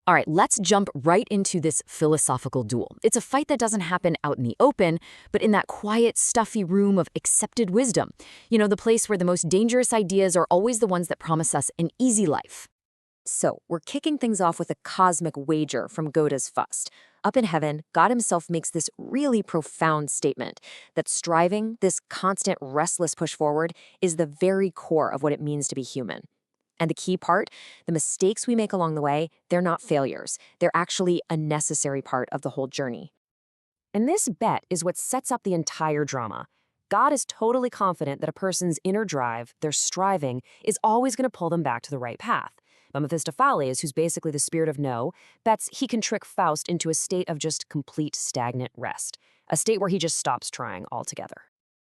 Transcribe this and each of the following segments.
All right, let's jump right into this philosophical duel. It's a fight that doesn't happen out in the open, but in that quiet, stuffy room of accepted wisdom. You know, the place where the most dangerous ideas are always the ones that promise us an easy life. So, we're kicking things off with a cosmic wager from Goda's Fust. Up in heaven, God himself makes this really profound statement that striving, this constant, restless push forward, is the very core of what it means to be human. And the key part, the mistakes we make along the way, they're not failures. They're actually a necessary part of the whole journey. And this bet is what sets up the entire drama. God is totally confident that a person's inner drive, their striving, is always going to pull them back to the right path. But Mephistopheles, who's basically the spirit of no, bets he can trick Faust into a state of just complete stagnant rest, a state where he just stops trying altogether.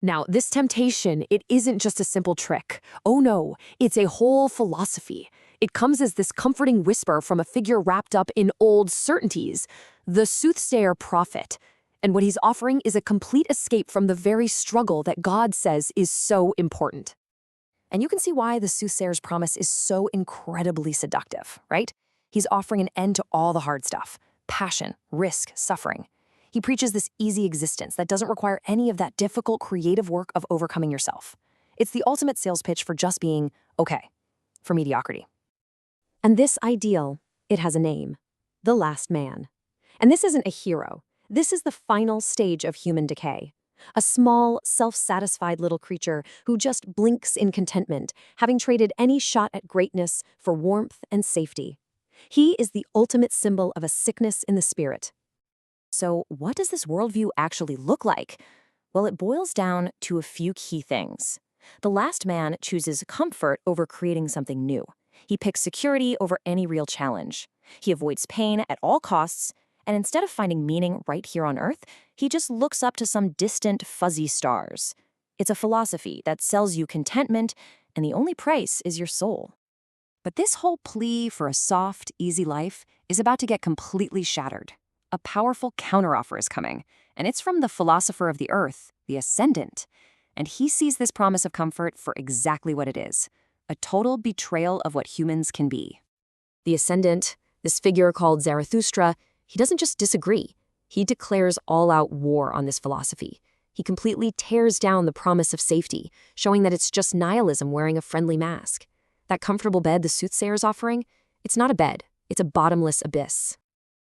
Now, this temptation, it isn't just a simple trick. Oh no, it's a whole philosophy. It comes as this comforting whisper from a figure wrapped up in old certainties, the soothsayer prophet. And what he's offering is a complete escape from the very struggle that God says is so important. And you can see why the soothsayer's promise is so incredibly seductive, right? He's offering an end to all the hard stuff: passion, risk, suffering. He preaches this easy existence that doesn't require any of that difficult creative work of overcoming yourself. It's the ultimate sales pitch for just being okay, for mediocrity. And this ideal, it has a name: the last man. And this isn't a hero. This is the final stage of human decay. A small, self-satisfied little creature who just blinks in contentment, having traded any shot at greatness for warmth and safety. He is the ultimate symbol of a sickness in the spirit. So what does this worldview actually look like? Well, it boils down to a few key things. The last man chooses comfort over creating something new. He picks security over any real challenge. He avoids pain at all costs, and instead of finding meaning right here on Earth, he just looks up to some distant, fuzzy stars. It's a philosophy that sells you contentment, and the only price is your soul. But this whole plea for a soft, easy life is about to get completely shattered. A powerful counteroffer is coming, and it's from the philosopher of the Earth, the Ascendant. And he sees this promise of comfort for exactly what it is: a total betrayal of what humans can be. The Ascendant, this figure called Zarathustra, he doesn't just disagree. He declares all-out war on this philosophy. He completely tears down the promise of safety, showing that it's just nihilism wearing a friendly mask. That comfortable bed the soothsayer's offering, it's not a bed, it's a bottomless abyss.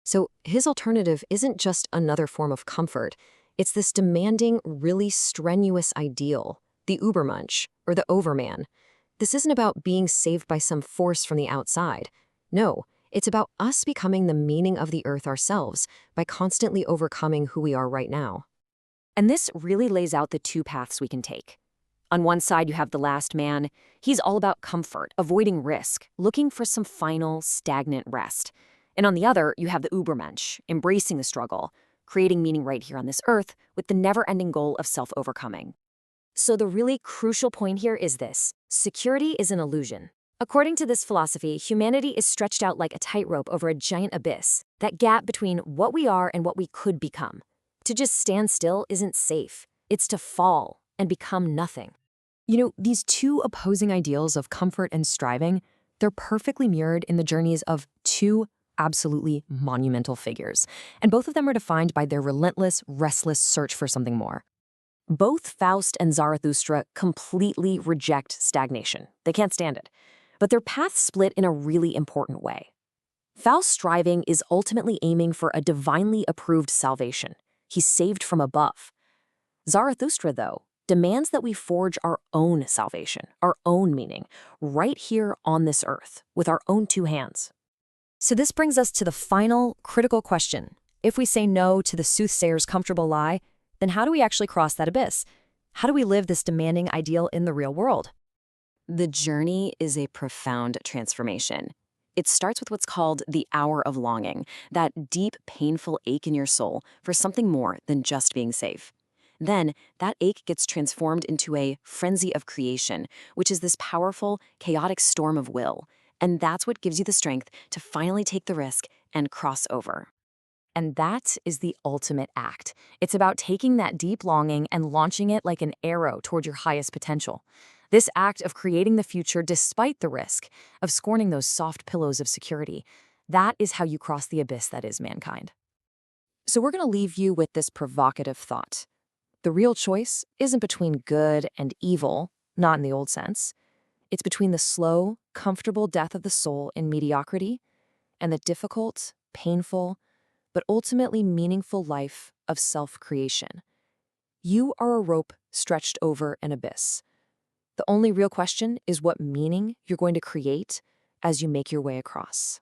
So his alternative isn't just another form of comfort. It's this demanding, really strenuous ideal, the Ubermensch, or the Overman. This isn't about being saved by some force from the outside. No, it's about us becoming the meaning of the earth ourselves by constantly overcoming who we are right now. And this really lays out the two paths we can take. On one side, you have the last man. He's all about comfort, avoiding risk, looking for some final, stagnant rest. And on the other, you have the Ubermensch, embracing the struggle, creating meaning right here on this earth with the never-ending goal of self-overcoming. So the really crucial point here is this: security is an illusion. According to this philosophy, humanity is stretched out like a tightrope over a giant abyss, that gap between what we are and what we could become. To just stand still isn't safe. It's to fall and become nothing. You know, these two opposing ideals of comfort and striving, they're perfectly mirrored in the journeys of two absolutely monumental figures, and both of them are defined by their relentless, restless search for something more. Both Faust and Zarathustra completely reject stagnation. They can't stand it. But their paths split in a really important way. Faust's striving is ultimately aiming for a divinely approved salvation. He's saved from above. Zarathustra, though, demands that we forge our own salvation, our own meaning, right here on this earth, with our own two hands. So this brings us to the final, critical question. If we say no to the soothsayer's comfortable lie, then how do we actually cross that abyss? How do we live this demanding ideal in the real world? The journey is a profound transformation. It starts with what's called the hour of longing, that deep, painful ache in your soul for something more than just being safe. Then, that ache gets transformed into a frenzy of creation, which is this powerful, chaotic storm of will. And that's what gives you the strength to finally take the risk and cross over. And that is the ultimate act. It's about taking that deep longing and launching it like an arrow toward your highest potential. This act of creating the future despite the risk, of scorning those soft pillows of security, That is how you cross the abyss that is mankind. So we're going to leave you with this provocative thought. The real choice isn't between good and evil, not in the old sense. It's between the slow, comfortable death of the soul in mediocrity and the difficult, painful, but ultimately meaningful life of self-creation. You are a rope stretched over an abyss. The only real question is what meaning you're going to create as you make your way across.